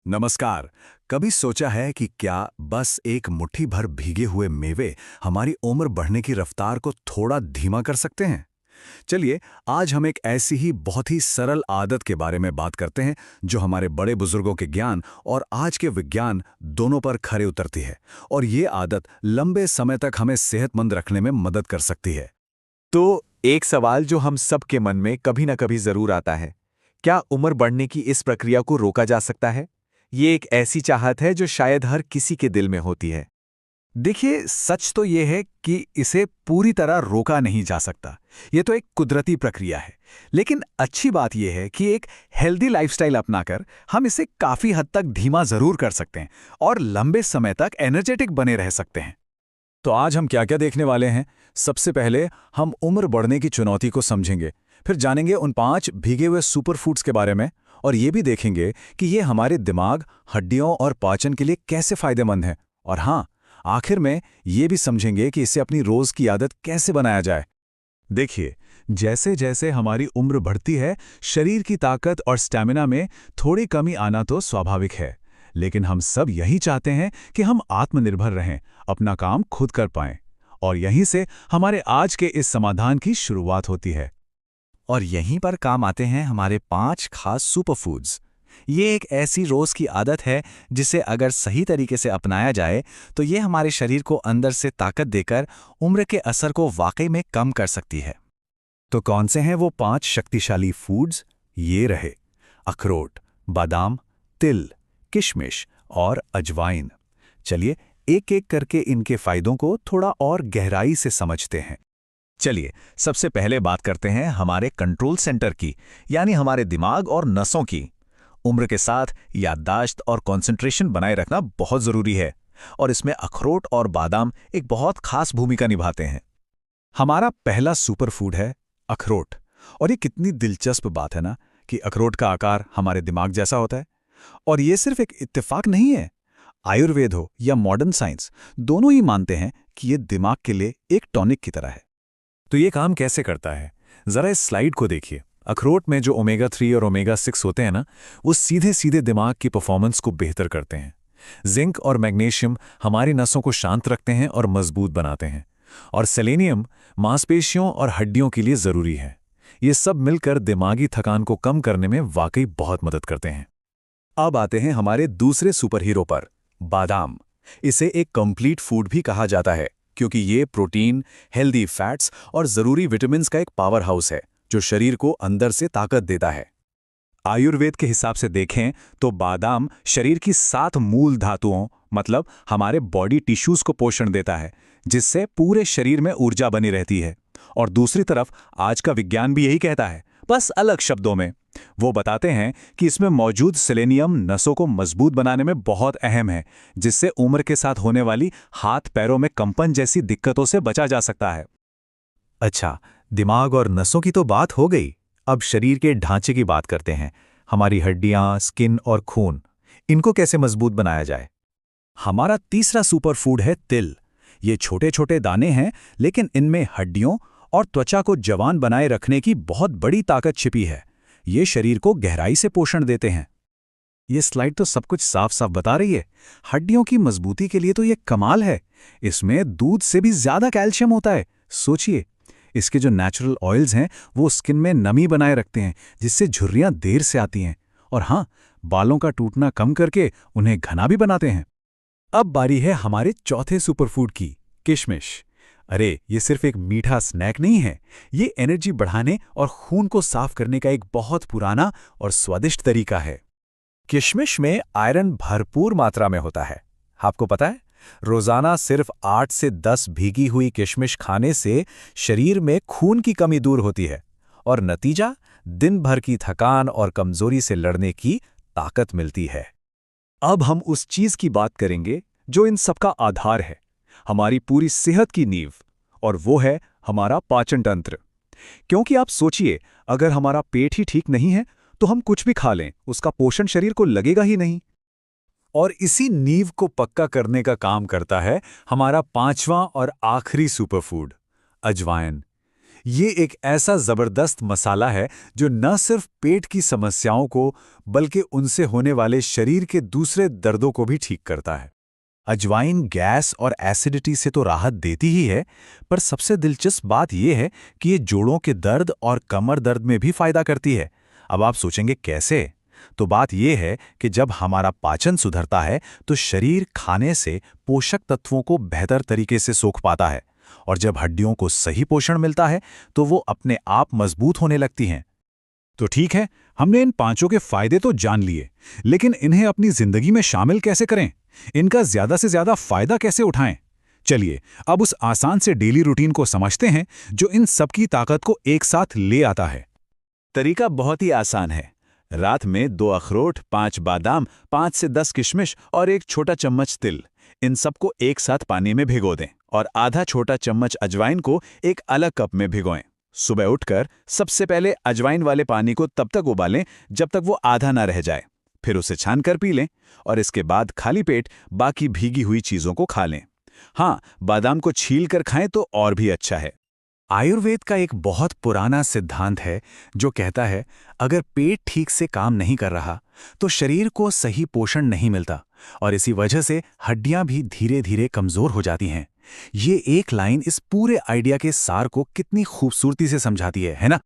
नमस्कार। कभी सोचा है कि क्या बस एक मुट्ठी भर भीगे हुए मेवे हमारी उम्र बढ़ने की रफ्तार को थोड़ा धीमा कर सकते हैं? चलिए, आज हम एक ऐसी ही बहुत ही सरल आदत के बारे में बात करते हैं जो हमारे बड़े बुजुर्गों के ज्ञान और आज के विज्ञान दोनों पर खरे उतरती है। और ये आदत लंबे समय तक हमें सेहतमंद रखने में मदद कर सकती है। तो एक सवाल जो हम सबके मन में कभी ना कभी जरूर आता है, क्या उम्र बढ़ने की इस प्रक्रिया को रोका जा सकता है? ये एक ऐसी चाहत है जो शायद हर किसी के दिल में होती है। देखिए, सच तो ये है कि इसे पूरी तरह रोका नहीं जा सकता। ये तो एक कुदरती प्रक्रिया है। लेकिन अच्छी बात यह है कि एक हेल्दी लाइफस्टाइल अपनाकर हम इसे काफी हद तक धीमा जरूर कर सकते हैं और लंबे समय तक एनर्जेटिक बने रह सकते हैं। तो आज हम क्या क्या देखने वाले हैं? सबसे पहले हम उम्र बढ़ने की चुनौती को समझेंगे, फिर जानेंगे उन 5 भीगे हुए सुपर फूड्स के बारे में, और ये भी देखेंगे कि ये हमारे दिमाग, हड्डियों और पाचन के लिए कैसे फायदेमंद हैं। और हाँ, आखिर में ये भी समझेंगे कि इसे अपनी रोज की आदत कैसे बनाया जाए। देखिए, जैसे जैसे हमारी उम्र बढ़ती है, शरीर की ताकत और स्टैमिना में थोड़ी कमी आना तो स्वाभाविक है। लेकिन हम सब यही चाहते हैं कि हम आत्मनिर्भर रहें, अपना काम खुद कर पाएं। और यहीं से हमारे आज के इस समाधान की शुरुआत होती है। और यहीं पर काम आते हैं हमारे 5 खास सुपरफूड्स। ये एक ऐसी रोज की आदत है जिसे अगर सही तरीके से अपनाया जाए तो ये हमारे शरीर को अंदर से ताकत देकर उम्र के असर को वाकई में कम कर सकती है। तो कौन से हैं वो 5 शक्तिशाली फूड्स? ये रहे अखरोट, बादाम, तिल, किशमिश और अजवाइन। चलिए, एक एक करके इनके फायदों को थोड़ा और गहराई से समझते हैं। चलिए, सबसे पहले बात करते हैं हमारे कंट्रोल सेंटर की, यानी हमारे दिमाग और नसों की। उम्र के साथ याददाश्त और कंसंट्रेशन बनाए रखना बहुत जरूरी है, और इसमें अखरोट और बादाम एक बहुत खास भूमिका निभाते हैं। हमारा पहला सुपर फूड है अखरोट। और ये कितनी दिलचस्प बात है ना कि अखरोट का आकार हमारे दिमाग जैसा होता है। और ये सिर्फ एक इत्तेफाक नहीं है। आयुर्वेद हो या मॉडर्न साइंस, दोनों ही मानते हैं कि ये दिमाग के लिए एक टॉनिक की तरह है। तो ये काम कैसे करता है? जरा इस स्लाइड को देखिए। अखरोट में जो ओमेगा 3 और ओमेगा 6 होते हैं ना, वो सीधे सीधे दिमाग की परफॉर्मेंस को बेहतर करते हैं। जिंक और मैग्नीशियम हमारी नसों को शांत रखते हैं और मजबूत बनाते हैं। और सेलेनियम मांसपेशियों और हड्डियों के लिए जरूरी है। ये सब मिलकर दिमागी थकान को कम करने में वाकई बहुत मदद करते हैं। अब आते हैं हमारे दूसरे सुपर हीरो पर, बादाम। इसे एक कंप्लीट फूड भी कहा जाता है क्योंकि ये प्रोटीन, हेल्दी फैट्स और जरूरी विटामिन्स का एक पावर हाउस है जो शरीर को अंदर से ताकत देता है। आयुर्वेद के हिसाब से देखें तो बादाम शरीर की 7 मूल धातुओं, मतलब हमारे बॉडी टिश्यूज को पोषण देता है, जिससे पूरे शरीर में ऊर्जा बनी रहती है। और दूसरी तरफ आज का विज्ञान भी यही कहता है, बस अलग शब्दों में। वो बताते हैं कि इसमें मौजूद सेलेनियम नसों को मजबूत बनाने में बहुत अहम है, जिससे उम्र के साथ होने वाली हाथ पैरों में कंपन जैसी दिक्कतों से बचा जा सकता है। अच्छा, दिमाग और नसों की तो बात हो गई। अब शरीर के ढांचे की बात करते हैं। हमारी हड्डियां, स्किन और खून, इनको कैसे मजबूत बनाया जाए? हमारा तीसरा सुपर फूड है तिल। ये छोटे छोटे दाने हैं, लेकिन इनमें हड्डियों और त्वचा को जवान बनाए रखने की बहुत बड़ी ताकत छिपी है। ये शरीर को गहराई से पोषण देते हैं। ये स्लाइड तो सब कुछ साफ साफ बता रही है। हड्डियों की मजबूती के लिए तो ये कमाल है। इसमें दूध से भी ज्यादा कैल्शियम होता है। सोचिए, इसके जो नेचुरल ऑयल्स हैं वो स्किन में नमी बनाए रखते हैं, जिससे झुर्रियां देर से आती हैं। और हाँ, बालों का टूटना कम करके उन्हें घना भी बनाते हैं। अब बारी है हमारे चौथे सुपरफूड की, किशमिश। अरे, ये सिर्फ एक मीठा स्नैक नहीं है। ये एनर्जी बढ़ाने और खून को साफ करने का एक बहुत पुराना और स्वादिष्ट तरीका है। किशमिश में आयरन भरपूर मात्रा में होता है। आपको पता है, रोजाना सिर्फ 8 से 10 भीगी हुई किशमिश खाने से शरीर में खून की कमी दूर होती है, और नतीजा दिन भर की थकान और कमजोरी से लड़ने की ताकत मिलती है। अब हम उस चीज की बात करेंगे जो इन सबका आधार है, हमारी पूरी सेहत की नींव, और वो है हमारा पाचन तंत्र। क्योंकि आप सोचिए, अगर हमारा पेट ही ठीक नहीं है तो हम कुछ भी खा लें, उसका पोषण शरीर को लगेगा ही नहीं। और इसी नींव को पक्का करने का काम करता है हमारा 5वां और आखिरी सुपरफूड, अजवाइन। ये एक ऐसा ज़बरदस्त मसाला है जो न सिर्फ पेट की समस्याओं को बल्कि उनसे होने वाले शरीर के दूसरे दर्दों को भी ठीक करता है। अजवाइन गैस और एसिडिटी से तो राहत देती ही है, पर सबसे दिलचस्प बात यह है कि ये जोड़ों के दर्द और कमर दर्द में भी फायदा करती है। अब आप सोचेंगे कैसे? तो बात यह है कि जब हमारा पाचन सुधरता है तो शरीर खाने से पोषक तत्वों को बेहतर तरीके से सोख पाता है, और जब हड्डियों को सही पोषण मिलता है तो वो अपने आप मजबूत होने लगती हैं। तो ठीक है, हमने इन पांचों के फायदे तो जान लिए, लेकिन इन्हें अपनी जिंदगी में शामिल कैसे करें? इनका ज्यादा से ज्यादा फायदा कैसे उठाएं? चलिए अब उस आसान से डेली रूटीन को समझते हैं जो इन सबकी ताकत को एक साथ ले आता है। तरीका बहुत ही आसान है। रात में 2 अखरोट, 5 बादाम, 5 से 10 किशमिश और 1 छोटा चम्मच तिल, इन सबको एक साथ पानी में भिगो दें और आधा छोटा चम्मच अजवाइन को एक अलग कप में भिगोएं। सुबह उठकर सबसे पहले अजवाइन वाले पानी को तब तक उबालें जब तक वो आधा ना रह जाए, फिर उसे छान कर पी लें और इसके बाद खाली पेट बाकी भीगी हुई चीज़ों को खा लें। हाँ, बादाम को छील कर खाएं तो और भी अच्छा है। आयुर्वेद का एक बहुत पुराना सिद्धांत है जो कहता है अगर पेट ठीक से काम नहीं कर रहा तो शरीर को सही पोषण नहीं मिलता, और इसी वजह से हड्डियां भी धीरे धीरे कमजोर हो जाती हैं। ये एक लाइन इस पूरे आइडिया के सार को कितनी खूबसूरती से समझाती है ना?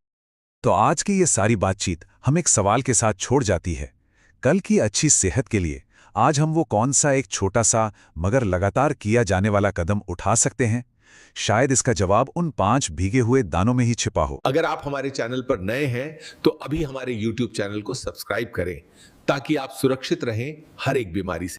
तो आज की ये सारी बातचीत हम एक सवाल के साथ छोड़ जाती है। कल की अच्छी सेहत के लिए आज हम वो कौन सा एक छोटा सा मगर लगातार किया जाने वाला कदम उठा सकते हैं? शायद इसका जवाब उन 5 भीगे हुए दानों में ही छिपा हो। अगर आप हमारे चैनल पर नए हैं तो अभी हमारे YouTube चैनल को सब्सक्राइब करें ताकि आप सुरक्षित रहें हर एक बीमारी से।